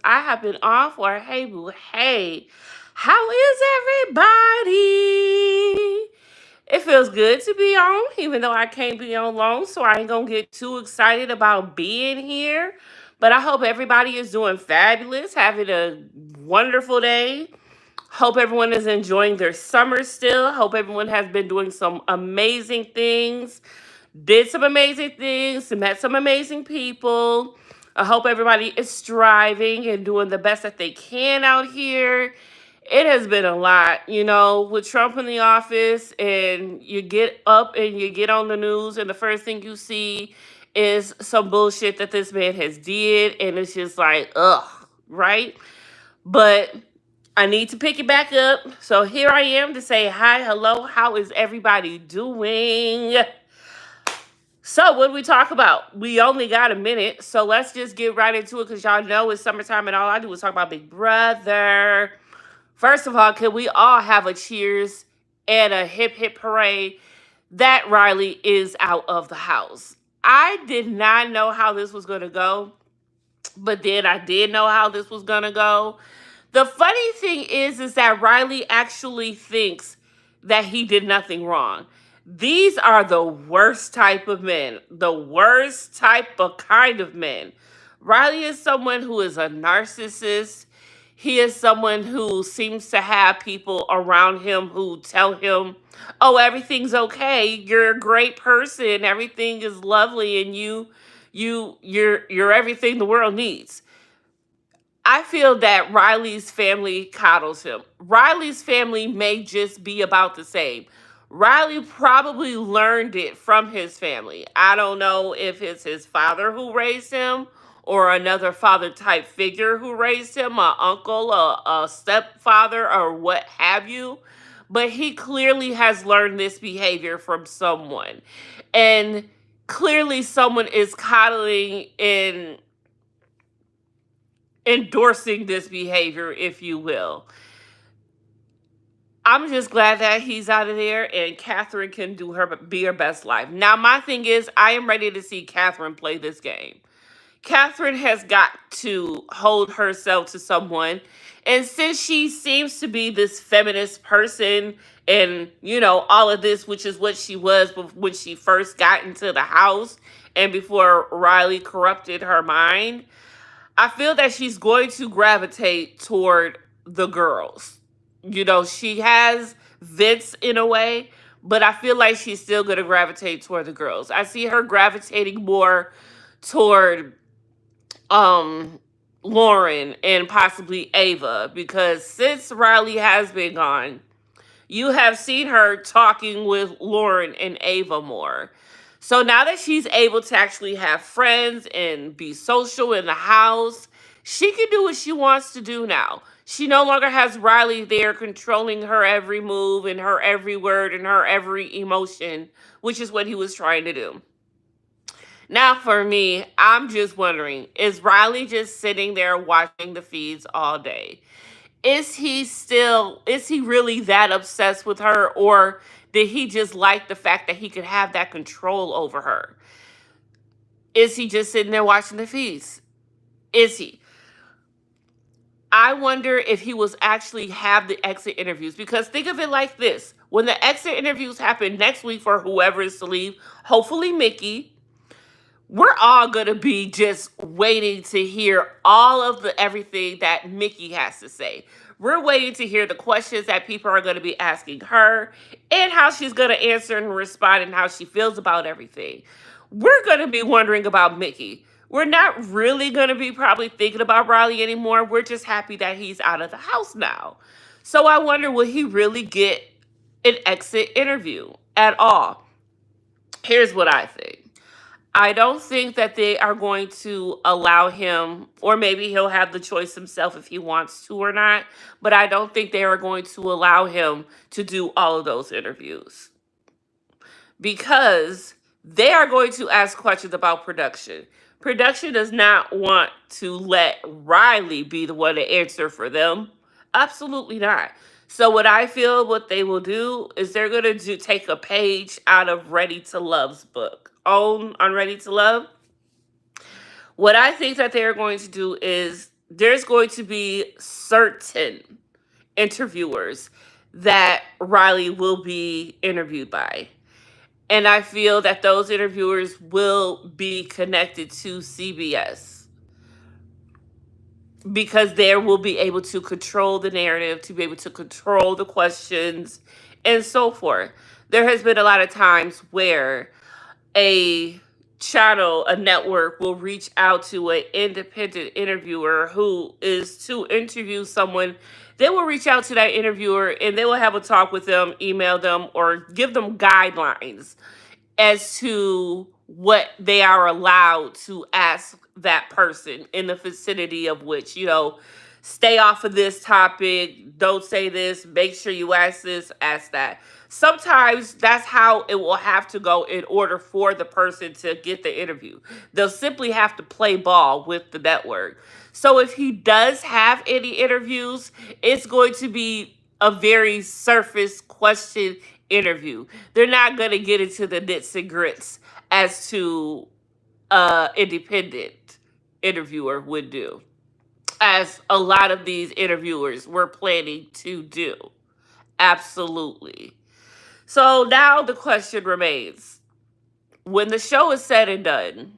I have been on for Hey Boo Hey. How is everybody? It feels good to be on, even though I can't be on long, so I ain't gonna get too excited about being here. But I hope everybody is doing fabulous, having a wonderful day. Hope everyone is enjoying their summer still. Hope everyone has been doing some amazing things, did some amazing things, met some amazing people. I hope everybody is striving and doing the best that they can out here. It has been a lot, with Trump in the office, and you get up and you get on the news, and the first thing you see is some bullshit that this man has did, and it's just like, ugh, right? But I need to pick it back up. So here I am to say hi, hello, how is everybody doing? So, what do we talk about? We only got a minute, so let's just get right into it because y'all know it's summertime and all I do is talk about Big Brother. First of all, can we all have a cheers and a hip hip hooray that Riley is out of the house? I did not know how this was going to go, but then I did know how this was going to go. The funny thing is that Riley actually thinks that he did nothing wrong. These are the worst type of men, the worst type of kind of men. Riley is someone who is a narcissist. He is someone who seems to have people around him who tell him, "Oh, everything's okay. You're a great person. Everything is lovely, and you're everything the world needs." I feel that Riley's family coddles him. Riley's family may just be about the same. Riley probably learned it from his family. I don't know if it's his father who raised him or another father type figure who raised him, an uncle, a stepfather, or what have you. But he clearly has learned this behavior from someone. And clearly, someone is coddling and endorsing this behavior, if you will. I'm just glad that he's out of there and Catherine can be her best life. Now, my thing is, I am ready to see Catherine play this game. Catherine has got to hold herself to someone. And since she seems to be this feminist person and, all of this, which is what she was when she first got into the house and before Riley corrupted her mind, I feel that she's going to gravitate toward the girls. She has Vince in a way, but I feel like she's still going to gravitate toward the girls. I see her gravitating more toward Lauren and possibly Ava, because since Riley has been gone, you have seen her talking with Lauren and Ava more. So now that she's able to actually have friends and be social in the house, she can do what she wants to do now. She no longer has Riley there controlling her every move and her every word and her every emotion, which is what he was trying to do. Now, for me, I'm just wondering, is Riley just sitting there watching the feeds all day? Is he really that obsessed with her, or did he just like the fact that he could have that control over her? Is he just sitting there watching the feeds? Is he? I wonder if he was actually have the exit interviews, because think of it like this. When the exit interviews happen next week for whoever is to leave, hopefully Mickey, we're all going to be just waiting to hear all of the everything that Mickey has to say. We're waiting to hear the questions that people are going to be asking her and how she's going to answer and respond and how she feels about everything. We're going to be wondering about Mickey. We're not really going to be probably thinking about Riley anymore. We're just happy that he's out of the house now. So I wonder, will he really get an exit interview at all? Here's what I think. I don't think that they are going to allow him, or maybe he'll have the choice himself if he wants to or not, but I don't think they are going to allow him to do all of those interviews, because they are going to ask questions about production. Production does not want to let Riley be the one to answer for them. Absolutely not. So what they will do is they're going to take a page out of Ready to Love's book. On Ready to Love, what I think that they're going to do is there's going to be certain interviewers that Riley will be interviewed by. And I feel that those interviewers will be connected to CBS because they will be able to control the narrative, to be able to control the questions, and so forth. There has been a lot of times where a channel, a network will reach out to an independent interviewer who is to interview someone. They will reach out to that interviewer and they will have a talk with them, email them, or give them guidelines as to what they are allowed to ask that person in the vicinity of which, stay off of this topic, don't say this, make sure you ask this, ask that. Sometimes that's how it will have to go in order for the person to get the interview. They'll simply have to play ball with the network. So if he does have any interviews, it's going to be a very surface question interview. They're not going to get into the nits and grits as to independent interviewer would do, as a lot of these interviewers were planning to do. Absolutely. So now the question remains, when the show is said and done,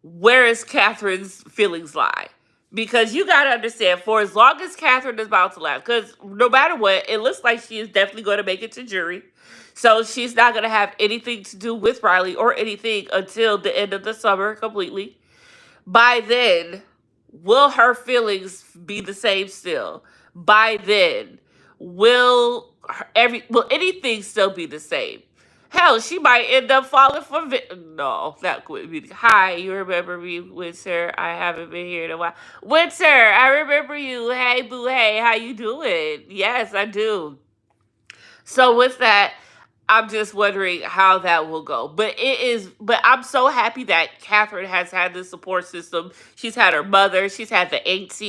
where is Catherine's feelings lie? Because you got to understand, for as long as Catherine is about to last, because no matter what, it looks like she is definitely going to make it to jury. So she's not going to have anything to do with Riley or anything until the end of the summer completely. By then, will her feelings be the same still? By then, will will anything still be the same? Hell, she might end up falling for no, that could be. Hi, you remember me, Winter? I haven't been here in a while. Winter, I remember you. Hey, Bew Heyyy, how you doing? Yes, I do. So with that, I'm just wondering how that will go. But I'm so happy that Catherine has had this support system. She's had her mother, she's had the AT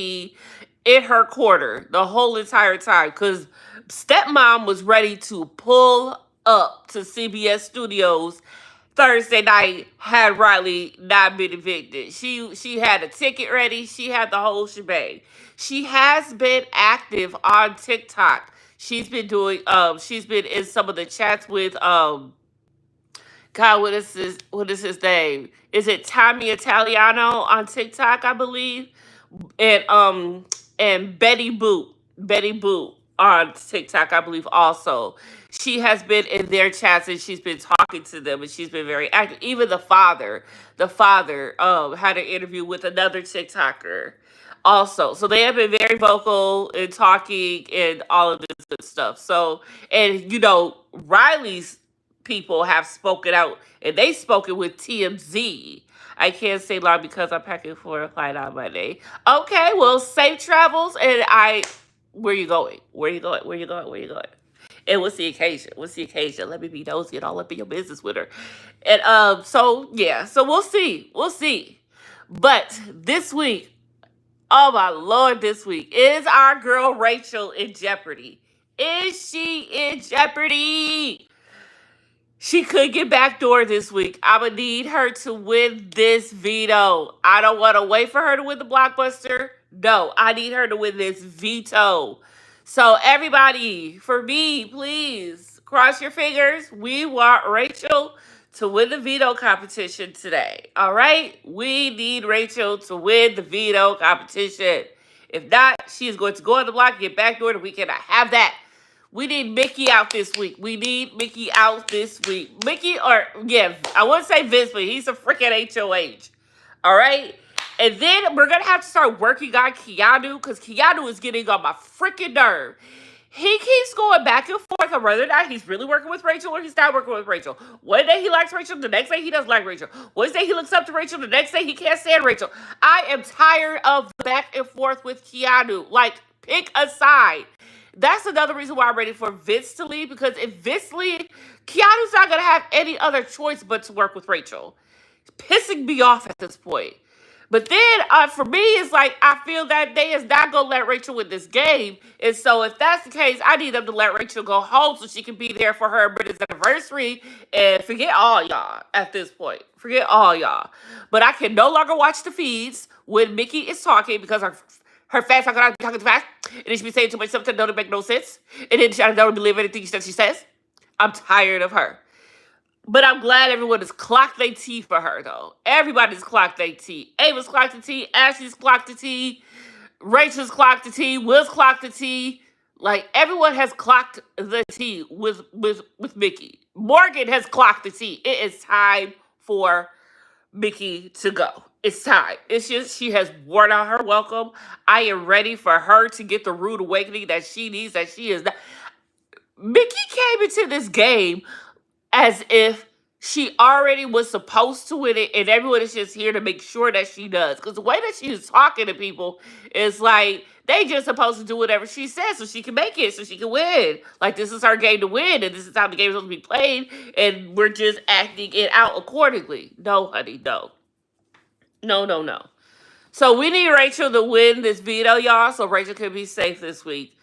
in her corner the whole entire time. Because stepmom was ready to pull up to CBS Studios Thursday night had Riley not been evicted. She had a ticket ready. She had the whole shebang. She has been active on TikTok. She's been in some of the chats with God, what is his name? Is it Tommy Italiano on TikTok, I believe? And Betty Boop on TikTok, I believe also. She has been in their chats and she's been talking to them and she's been very active. Even the father had an interview with another TikToker also. So they have been very vocal and talking and all of this good stuff. So, and Riley's people have spoken out and they spoken with TMZ. I can't stay long because I'm packing for a flight on Monday. Okay, well, safe travels. And where you going? Where you going? Where you going? Where you going? And what's the occasion? What's the occasion? Let me be nosy and all up in your business with her. And so yeah, so we'll see. We'll see. But this week, oh my Lord, this week, is our girl Rachel in jeopardy? Is she in jeopardy? She could get backdoor this week. I'm going to need her to win this veto. I don't want to wait for her to win the blockbuster. No, I need her to win this veto. So everybody, for me, please cross your fingers. We want Rachel to win the veto competition today. All right? We need Rachel to win the veto competition. If not, she is going to go on the block and get backdoored, and we cannot have that. We need Mickey out this week. We need Mickey out this week. Mickey, or, yeah, I wouldn't say Vince, but he's a freaking HOH. All right? And then we're going to have to start working on Keanu, because Keanu is getting on my freaking nerve. He keeps going back and forth on whether or not he's really working with Rachel or he's not working with Rachel. One day he likes Rachel, the next day he doesn't like Rachel. One day he looks up to Rachel, the next day he can't stand Rachel. I am tired of the back and forth with Keanu. Like, pick a side. That's another reason why I'm ready for Vince to leave, because if Vince leaves, Keanu's not going to have any other choice but to work with Rachel. It's pissing me off at this point. But then for me, it's like I feel that they is not gonna let Rachel win this game, and so if that's the case, I need them to let Rachel go home so she can be there for her brother's anniversary and forget all y'all at this point. Forget all y'all. But I can no longer watch the feeds when Mickey is talking because her fast talking too fast, and then she be saying too much stuff that don't make no sense, and then I don't believe anything that she says. I'm tired of her. But I'm glad everyone has clocked their T for her, though. Everybody's clocked their T. Ava's clocked the T. Ashley's clocked the T. Rachel's clocked the T. Will's clocked the T. Like, everyone has clocked the T with Mickey. Morgan has clocked the T. It is time for Mickey to go. It's time. It's just she has worn out her welcome. I am ready for her to get the rude awakening that she needs, that she is not. Mickey came into this game as if she already was supposed to win it, and everyone is just here to make sure that she does. Because the way that she is talking to people is like they just supposed to do whatever she says so she can make it, so she can win. Like, this is her game to win, and this is how the game is supposed to be played, and we're just acting it out accordingly. No, honey, no. No, no, no. So we need Rachel to win this veto, y'all, so Rachel can be safe this week.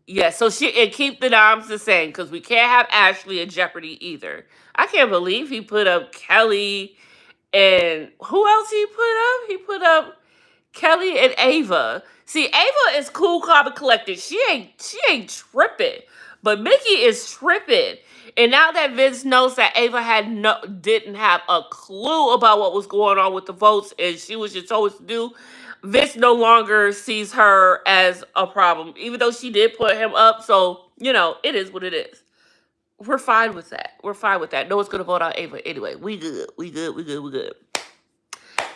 Yeah, so and keep the noms the same because we can't have Ashley in jeopardy either. I can't believe he put up Kelly and who else he put up? He put up Kelly and Ava. See, Ava is cool, calm, and collected. She ain't tripping, but Mickey is tripping. And now that Vince knows that Ava didn't have a clue about what was going on with the votes, and she was just always to do, Vince no longer sees her as a problem, even though she did put him up. So, it is what it is. We're fine with that. We're fine with that. No one's going to vote out Ava anyway. We good. We good. We good. We good.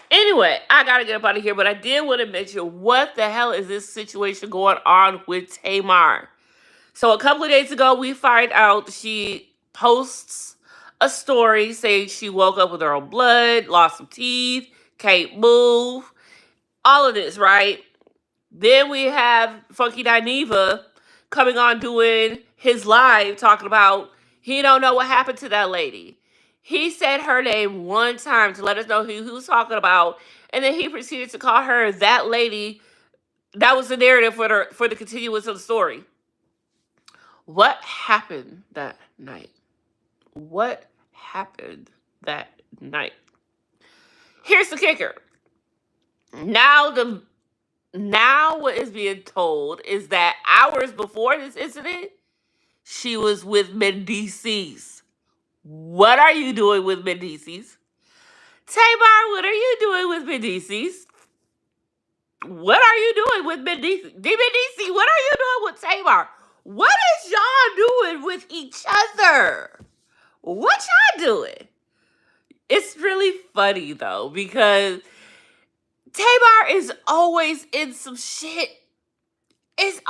Anyway, I got to get up out of here, but I did want to mention what the hell is this situation going on with Tamar. So a couple of days ago, we find out she posts a story saying she woke up with her own blood, lost some teeth, can't move, all of this, right? Then we have Funky Dineva coming on doing his live talking about he don't know what happened to that lady. He said her name one time to let us know who he was talking about, and then he proceeded to call her that lady. That was the narrative for the continuance of the story. What happened that night? What happened that night? Here's the kicker. Now what is being told is that hours before this incident, she was with Mendices. What are you doing with Mendices? Tamar, what are you doing with Mendices? What are you doing with Mendices? Mendices, what are you doing with Tamar? What is y'all doing with each other? What y'all doing? It's really funny, though, because Tamar is always in some shit. It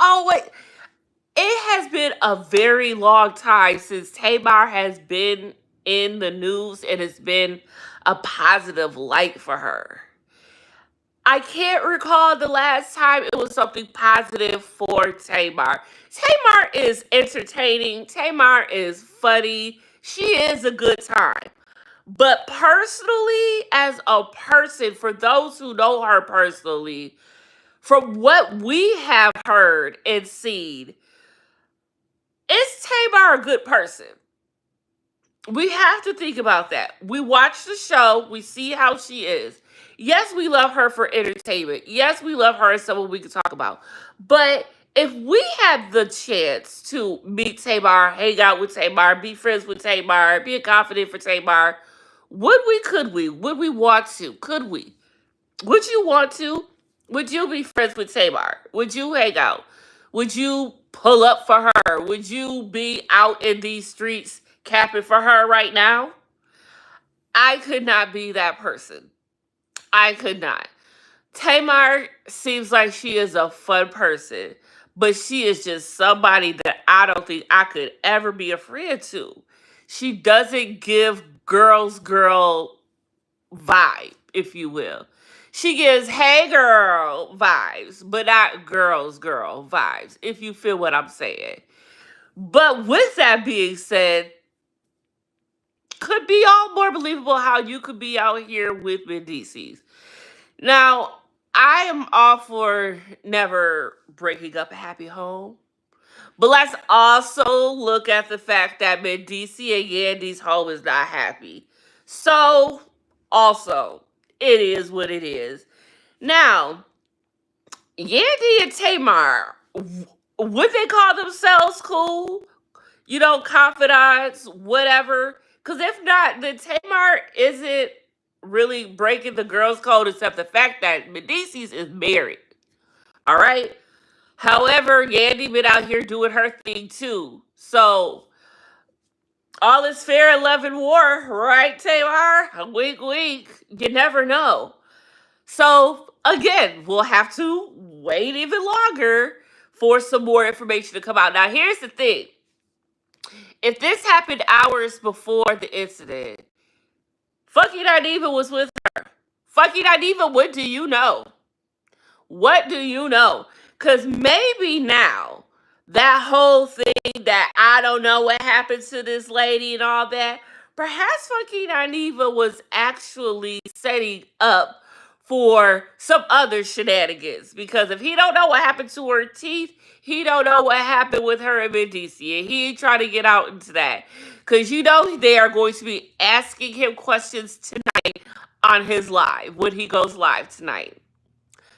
has been a very long time since Tamar has been in the news and it's been a positive light for her. I can't recall the last time it was something positive for Tamar. Tamar is entertaining. Tamar is funny. She is a good time. But personally, as a person, for those who know her personally, from what we have heard and seen, is Tamar a good person? We have to think about that. We watch the show. We see how she is. Yes, we love her for entertainment. Yes, we love her as someone we can talk about. But if we had the chance to meet Tamar, hang out with Tamar, be friends with Tamar, be a confidant for Tamar, could we? Would we want to? Could we? Would you want to? Would you be friends with Tamar? Would you hang out? Would you pull up for her? Would you be out in these streets capping for her right now? I could not be that person. I could not. Tamar seems like she is a fun person, but she is just somebody that I don't think I could ever be a friend to. She doesn't give girl vibe, if you will. She gives hey girl vibes, but not girl vibes, if you feel what I'm saying. But with that being said, could be all more believable how you could be out here with Medicis. Now, I am all for never breaking up a happy home. But let's also look at the fact that Medici and Yandy's home is not happy. So, also, it is what it is. Now, Yandy and Tamar, would they call themselves cool? You know, confidants, whatever. Because if not, then Tamar isn't really breaking the girls' code except the fact that Medici's is married. All right? However, Yandy been out here doing her thing too. So, all is fair in love and war, right, Tamar? Wink, wink. You never know. So, again, we'll have to wait even longer for some more information to come out. Now, here's the thing. If this happened hours before the incident, Funky Dineva was with her. Funky Dineva, what do you know? What do you know? Because maybe now, that whole thing that I don't know what happened to this lady and all that, perhaps Funky Dineva was actually setting up for some other shenanigans. Because if he don't know what happened to her teeth, he don't know what happened with her and Medici. And he ain't trying to get out into that. Because you know they are going to be asking him questions tonight on his live, when he goes live tonight.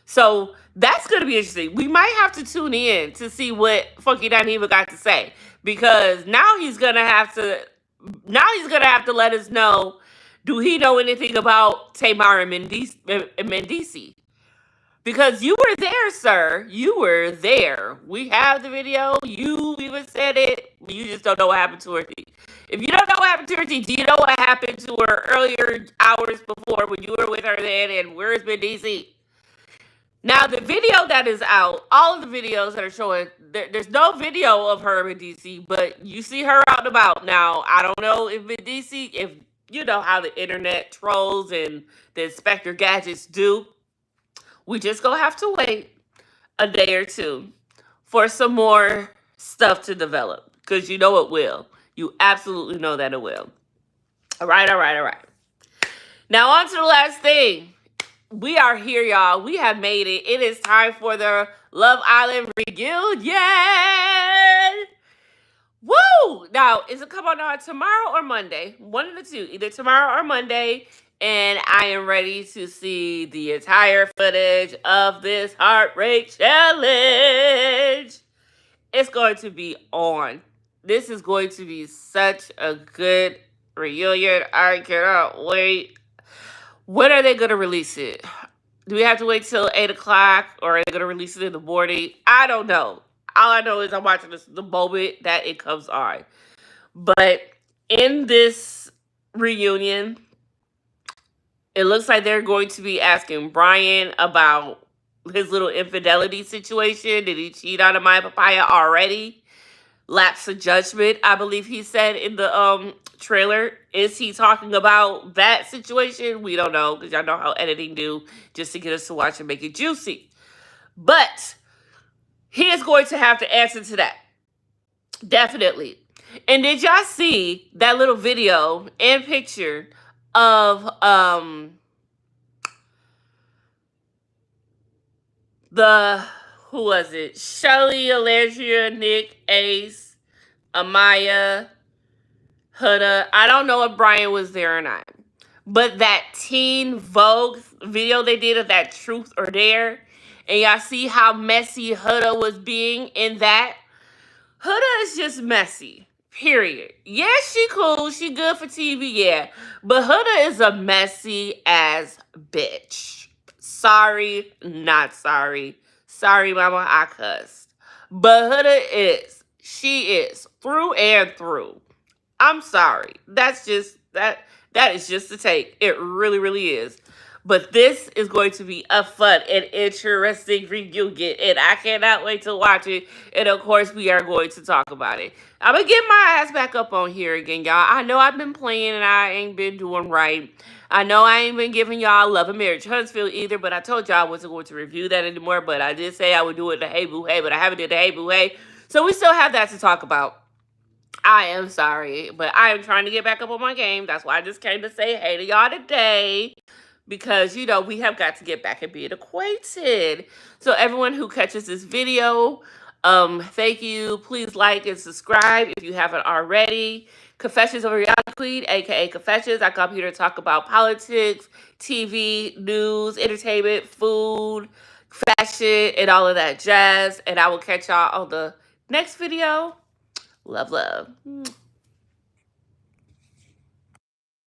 So that's going to be interesting. We might have to tune in to see what Funky Dineva got to say, because now he's going to have to let us know, do he know anything about Tamar and Medici? Because you were there, sir. You were there. We have the video. You even said it. You just don't know what happened to her teeth. If you don't know what happened to her teeth, do you know what happened to her earlier hours before when you were with her then? And where's Medici? Now, the video that is out, all of the videos that are showing, there's no video of her in DC, but you see her out and about. Now, I don't know if in DC, if you know how the internet trolls and the Inspector Gadgets do. We just gonna have to wait a day or two for some more stuff to develop, because you know it will. You absolutely know that it will. All right. Now, on to the last thing. We are here, y'all. We have made it. It is time for the Love Island reunion. Woo! Now, is it coming on tomorrow or Monday? One of the two. Either tomorrow or Monday. And I am ready to see the entire footage of this Heartbreak Challenge. It's going to be on. This is going to be such a good reunion. I cannot wait. When are they going to release it? Do we have to wait till 8 o'clock, or are they going to release it in the morning? I don't know. All I know is I'm watching this the moment that it comes on. But in this reunion, it looks like they're going to be asking Brian about his little infidelity situation. Did he cheat on my papaya already? Lapse of judgment, I believe he said in the trailer. Is he talking about that situation? We don't know, because y'all know how editing do, just to get us to watch and make it juicy. But he is going to have to answer to that. Definitely. And did y'all see that little video and picture of who was it? Shelly, Alandria, Nick, Ace, Amaya, Huda. I don't know if Brian was there or not. But that Teen Vogue video they did of that Truth or Dare, and y'all see how messy Huda was being in that? Huda is just messy. Period. Yeah, she cool. She good for TV, yeah. But Huda is a messy ass bitch. Sorry, not sorry. Sorry, mama, I cussed. But Huda is. She is. Through and through. I'm sorry. That is just the take. It really, really is. But this is going to be a fun and interesting reunion, and I cannot wait to watch it. And of course, we are going to talk about it. I'm going to get my ass back up on here again, y'all. I know I've been playing and I ain't been doing right. I know I ain't been giving y'all Love and Marriage Huntsville either, but I told y'all I wasn't going to review that anymore. But I did say I would do it the Hey Boo Hey, but I haven't did the Hey Boo Hey. So we still have that to talk about. I am sorry, but I am trying to get back up on my game. That's why I just came to say hey to y'all today. Because, we have got to get back and being acquainted. So everyone who catches this video, thank you. Please like and subscribe if you haven't already. Confessions of a Reality Queen, aka Confessions. I come here to talk about politics, TV, news, entertainment, food, fashion, and all of that jazz. And I will catch y'all on the next video. Love, love.